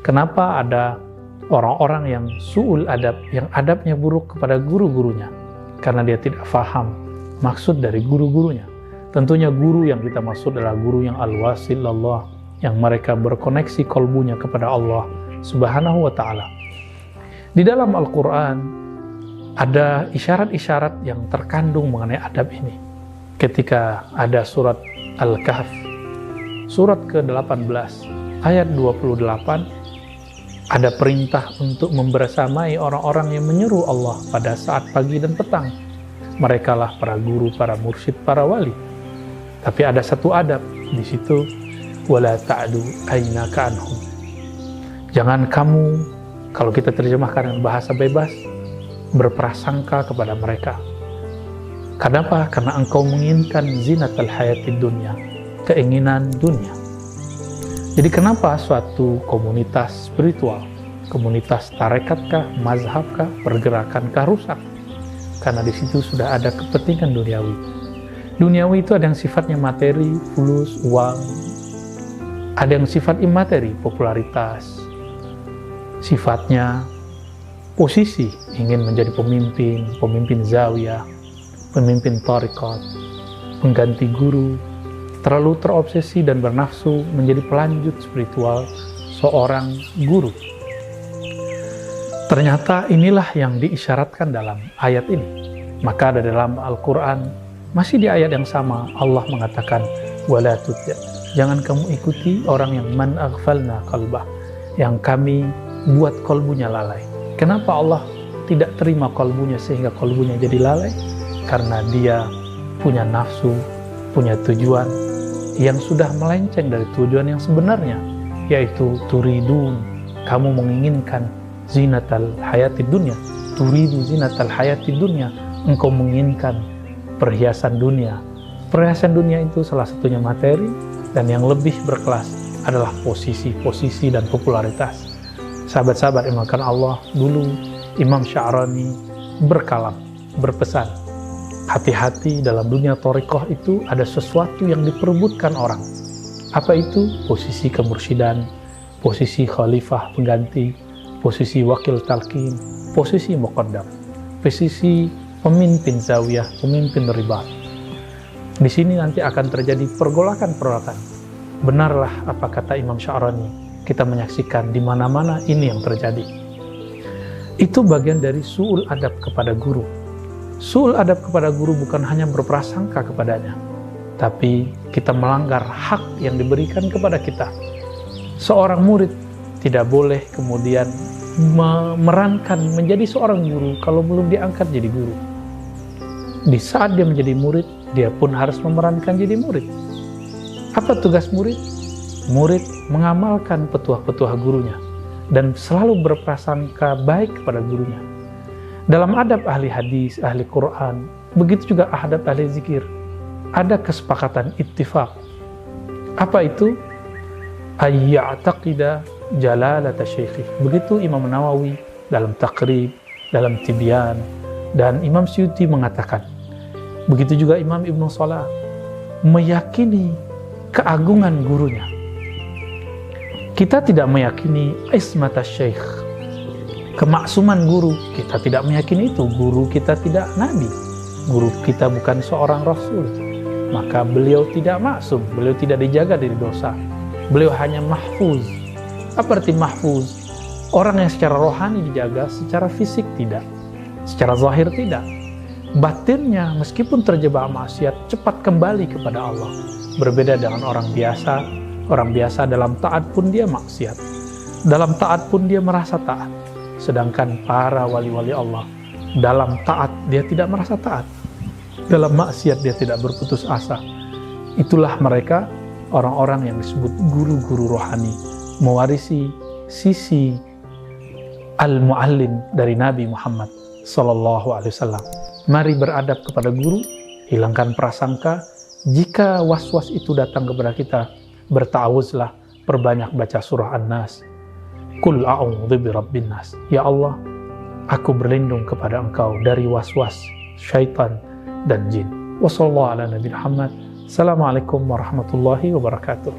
Kenapa ada orang-orang yang su'ul adab, yang adabnya buruk kepada guru-gurunya? Karena dia tidak faham maksud dari guru-gurunya. Tentunya guru yang kita maksud adalah guru yang al-wasil Allah, yang mereka berkoneksi kolbunya kepada Allah Subhanahu wa ta'ala. Di dalam Al-Quran ada isyarat-isyarat yang terkandung mengenai adab ini. Ketika ada surat Al-Kahf, surat ke-18, ayat 28, ada perintah untuk membersamai orang-orang yang menyeru Allah pada saat pagi dan petang. Merekalah para guru, para mursyid, para wali. Tapi ada satu adab di situ, wala ta'du aynaka anhum. Jangan kamu, kalau kita terjemahkan dengan bahasa bebas, berprasangka kepada mereka. Kenapa? Karena engkau menginginkan zinatal hayatid dunya, keinginan dunia. Jadi kenapa suatu komunitas spiritual, komunitas tarekatkah, mazhabkah, pergerakankah rusak? Karena di situ sudah ada kepentingan duniawi. Duniawi itu ada yang sifatnya materi, fulus, uang. Ada yang sifat imateri, popularitas. Sifatnya posisi, ingin menjadi pemimpin, pemimpin zawiyah, pemimpin tarekat, pengganti guru, terlalu terobsesi dan bernafsu menjadi pelanjut spiritual seorang guru. Ternyata inilah yang diisyaratkan dalam ayat ini. Maka di dalam Al-Quran, masih di ayat yang sama, Allah mengatakan, wala tuti', jangan kamu ikuti orang yang man aghfalna qalbah, yang kami buat kolbunya lalai. Kenapa Allah tidak terima kolbunya sehingga kolbunya jadi lalai? Karena dia punya nafsu, punya tujuan yang sudah melenceng dari tujuan yang sebenarnya, yaitu turidun, kamu menginginkan zinatal hayatid dunya, turidu zinatal hayatid dunya, engkau menginginkan perhiasan dunia. Perhiasan dunia itu salah satunya materi, dan yang lebih berkelas adalah posisi dan popularitas. Sahabat-sahabat yang dimuliakan Allah, dulu Imam Sya'rani berkalam, berpesan, hati-hati dalam dunia thariqah itu ada sesuatu yang diperebutkan orang. Apa itu? Posisi kemursyidan, posisi khalifah pengganti, posisi wakil talqin, posisi muqaddam, posisi pemimpin zawiyah, pemimpin ribat. Di sini nanti akan terjadi pergolakan-pergolakan. Benarlah apa kata Imam Sya'rani, kita menyaksikan di mana-mana ini yang terjadi. Itu bagian dari su'ul adab kepada guru. Su'ul adab kepada guru bukan hanya berprasangka kepadanya, tapi kita melanggar hak yang diberikan kepada kita. Seorang murid tidak boleh kemudian memerankan menjadi seorang guru kalau belum diangkat jadi guru. Di saat dia menjadi murid, dia pun harus memerankan jadi murid. Apa tugas murid? Murid mengamalkan petuah-petuah gurunya dan selalu berprasangka baik kepada gurunya. Dalam adab ahli hadis, ahli Quran, begitu juga adab ahli zikir, ada kesepakatan ittifaq. Apa itu? Ayya'taqida jalalata syekhi. Begitu Imam Nawawi dalam Taqrib, dalam Tibyan, dan Imam Suyuti mengatakan. Begitu juga Imam Ibnu Salah, meyakini keagungan gurunya. Kita tidak meyakini ismata syekh, kemaksuman guru, kita tidak meyakini itu. Guru kita tidak nabi, guru kita bukan seorang rasul, maka beliau tidak maksum, beliau tidak dijaga dari dosa, beliau hanya mahfuz. Apa arti mahfuz? Orang yang secara rohani dijaga, secara fisik tidak, secara zahir tidak. Batinnya meskipun terjebak maksiat cepat kembali kepada Allah. Berbeda dengan orang biasa. Orang biasa dalam taat pun dia maksiat, dalam taat pun dia merasa taat. Sedangkan para wali-wali Allah, dalam taat dia tidak merasa taat, dalam maksiat dia tidak berputus asa. Itulah mereka orang-orang yang disebut guru-guru rohani, mewarisi sisi al-muallim dari Nabi Muhammad sallallahu alaihi wasallam. Mari beradab kepada guru, hilangkan prasangka. Jika was-was itu datang kepada kita, berta'awuzlah, perbanyak baca surah An-Nas. Qul a'udzu birabbin nas. Ya Allah, aku berlindung kepada Engkau dari was-was syaitan dan jin. Wassallallahu ala nabiyina Muhammad. Assalamualaikum warahmatullahi wabarakatuh.